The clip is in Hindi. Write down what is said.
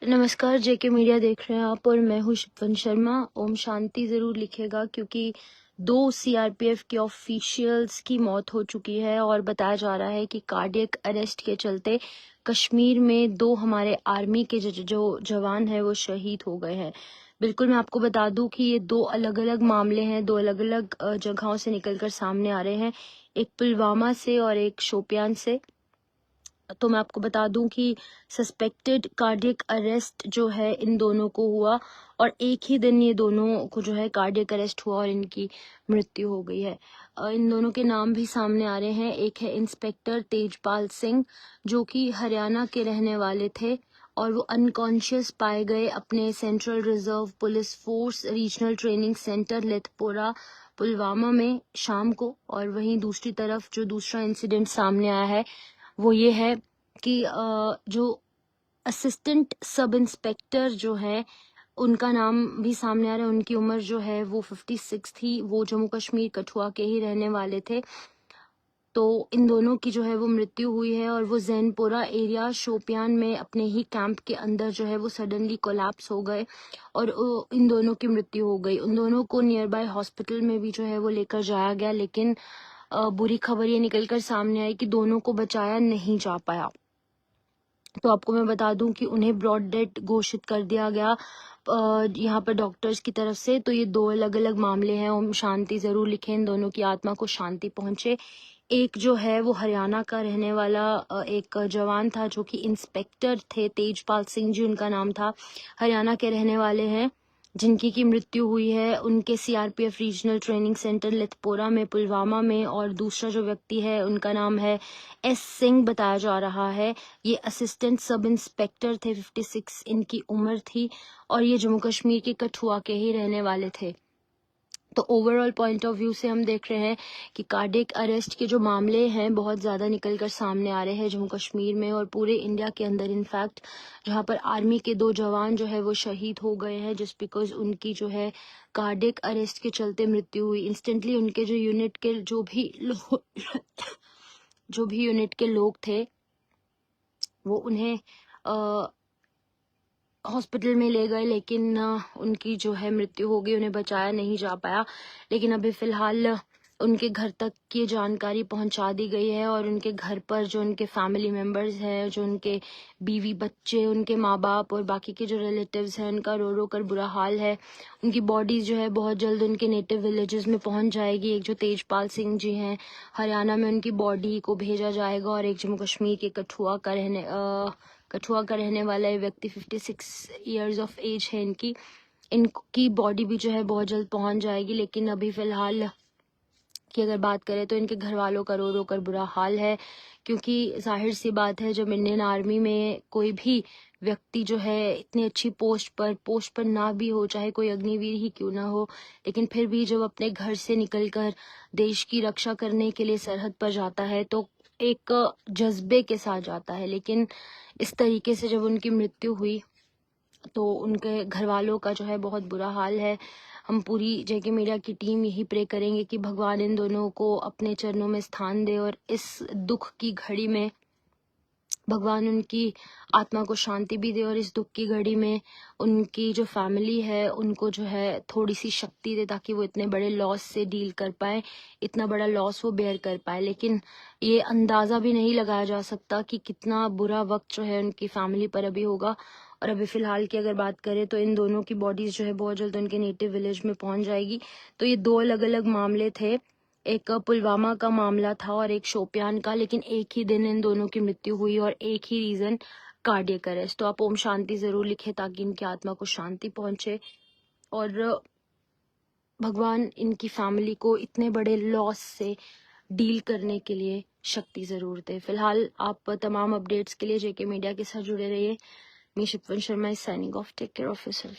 नमस्कार, जेके मीडिया देख रहे हैं आप और मैं हूं शिपवन शर्मा। ओम शांति जरूर लिखेगा क्योंकि 2 सीआरपीएफ के ऑफिशियल्स की मौत हो चुकी है और बताया जा रहा है कि कार्डियक अरेस्ट के चलते कश्मीर में 2 हमारे आर्मी के जो जवान हैं वो शहीद हो गए हैं। बिल्कुल, मैं आपको बता दूं कि ये 2 अलग अलग मामले हैं, 2 अलग अलग जगहों से निकलकर सामने आ रहे हैं, एक पुलवामा से और एक शोपियान से। तो मैं आपको बता दूं कि सस्पेक्टेड कार्डियक अरेस्ट जो है इन दोनों को हुआ और एक ही दिन ये दोनों को जो है कार्डियक अरेस्ट हुआ और इनकी मृत्यु हो गई है। इन दोनों के नाम भी सामने आ रहे हैं। एक है इंस्पेक्टर तेजपाल सिंह जो कि हरियाणा के रहने वाले थे और वो अनकॉन्शियस पाए गए अपने central reserve police force regional training centre Lethpora Pulwama में शाम को। और वहीं दूसरी तरफ जो दूसरा इंसिडेंट सामने आया है वो ये है कि जो असिस्टेंट सब इंस्पेक्टर जो है उनका नाम भी सामने आ रहा है। उनकी उम्र जो है वो 56 थी। वो जम्मू कश्मीर कठुआ के ही रहने वाले थे। तो इन दोनों की जो है वो मृत्यु हुई है और वो जैनपुरा एरिया शोपियान में अपने ही कैंप के अंदर जो है वो सडनली कोलैप्स हो गए और इन दोनों की मृत्यु हो गई। उन दोनों को नियर बाय हॉस्पिटल में भी जो है वो लेकर जाया गया, लेकिन बुरी खबर ये निकलकर सामने आई कि दोनों को बचाया नहीं जा पाया। तो आपको मैं बता दूं कि उन्हें ब्रॉड डेड घोषित कर दिया गया यहाँ पर डॉक्टर्स की तरफ से। तो ये 2 अलग अलग मामले हैं। ओम शांति जरूर लिखें, इन दोनों की आत्मा को शांति पहुंचे। एक जो है वो हरियाणा का रहने वाला एक जवान था जो कि इंस्पेक्टर थे, तेजपाल सिंह जी उनका नाम था, हरियाणा के रहने वाले हैं जिनकी की मृत्यु हुई है उनके CRPF regional training centre Lethpora में पुलवामा में। और दूसरा जो व्यक्ति है उनका नाम है एस सिंह बताया जा रहा है। ये असिस्टेंट सब इंस्पेक्टर थे, 56 इनकी उम्र थी और ये जम्मू कश्मीर के कठुआ के ही रहने वाले थे। तो ओवरऑल पॉइंट ऑफ व्यू से हम देख रहे हैं कि कार्डियक अरेस्ट के जो मामले हैं बहुत ज़्यादा निकलकर सामने आ रहे हैं जम्मू कश्मीर में और पूरे इंडिया के अंदर। इनफैक्ट जहां पर आर्मी के 2 जवान जो है वो शहीद हो गए हैं जस्ट बिकॉज उनकी जो है कार्डियक अरेस्ट के चलते मृत्यु हुई। इंस्टेंटली उनके जो यूनिट के जो भी यूनिट के लोग थे वो उन्हें हॉस्पिटल में ले गए, लेकिन उनकी जो है मृत्यु हो गई, उन्हें बचाया नहीं जा पाया। लेकिन अभी फिलहाल उनके घर तक की जानकारी पहुंचा दी गई है और उनके घर पर जो उनके फैमिली मेंबर्स हैं, जो उनके बीवी बच्चे, उनके माँ बाप और बाकी के जो रिलेटिव्स हैं, उनका रो रो कर बुरा हाल है। उनकी बॉडीज जो है बहुत जल्द उनके नेटिव विलेजेस में पहुंच जाएगी। एक जो तेजपाल सिंह जी हैं हरियाणा में, उनकी बॉडी को भेजा जाएगा और एक जम्मू कश्मीर के कठुआ का रहने वाला ये व्यक्ति 56 ईयर्स ऑफ एज है इनकी बॉडी भी जो है बहुत जल्द पहुंच जाएगी। लेकिन अभी फिलहाल की अगर बात करें तो इनके घर वालों का रो रो कर बुरा हाल है, क्योंकि जाहिर सी बात है जब इंडियन आर्मी में कोई भी व्यक्ति जो है इतनी अच्छी पोस्ट पर ना भी हो, चाहे कोई अग्निवीर ही क्यों ना हो, लेकिन फिर भी जब अपने घर से निकलकर देश की रक्षा करने के लिए सरहद पर जाता है तो एक जज्बे के साथ जाता है। लेकिन इस तरीके से जब उनकी मृत्यु हुई तो उनके घर वालों का जो है बहुत बुरा हाल है। हम पूरी जेके मीडिया की टीम यही प्रे करेंगे कि भगवान इन दोनों को अपने चरणों में स्थान दे और इस दुख की घड़ी में भगवान उनकी आत्मा को शांति भी दे और इस दुख की घड़ी में उनकी जो फैमिली है उनको जो है थोड़ी सी शक्ति दे ताकि वो इतने बड़े लॉस से डील कर पाए, इतना बड़ा लॉस वो बेयर कर पाए। लेकिन ये अंदाज़ा भी नहीं लगाया जा सकता कि कितना बुरा वक्त जो है उनकी फैमिली पर अभी होगा। और अभी फिलहाल की अगर बात करें तो इन दोनों की बॉडीज जो है बहुत जल्द उनके नेटिव विलेज में पहुंच जाएगी। तो ये 2 अलग अलग मामले थे, एक पुलवामा का मामला था और एक शोपियान का, लेकिन एक ही दिन इन दोनों की मृत्यु हुई और एक ही रीजन कार्डियक अरेस्ट। तो आप ओम शांति जरूर लिखें ताकि इनकी आत्मा को शांति पहुंचे और भगवान इनकी फैमिली को इतने बड़े लॉस से डील करने के लिए शक्ति जरूर दे। फिलहाल आप तमाम अपडेट्स के लिए जेके मीडिया के साथ जुड़े रहिए। मैं शिपवन Sharma is signing off. Take care of yourself.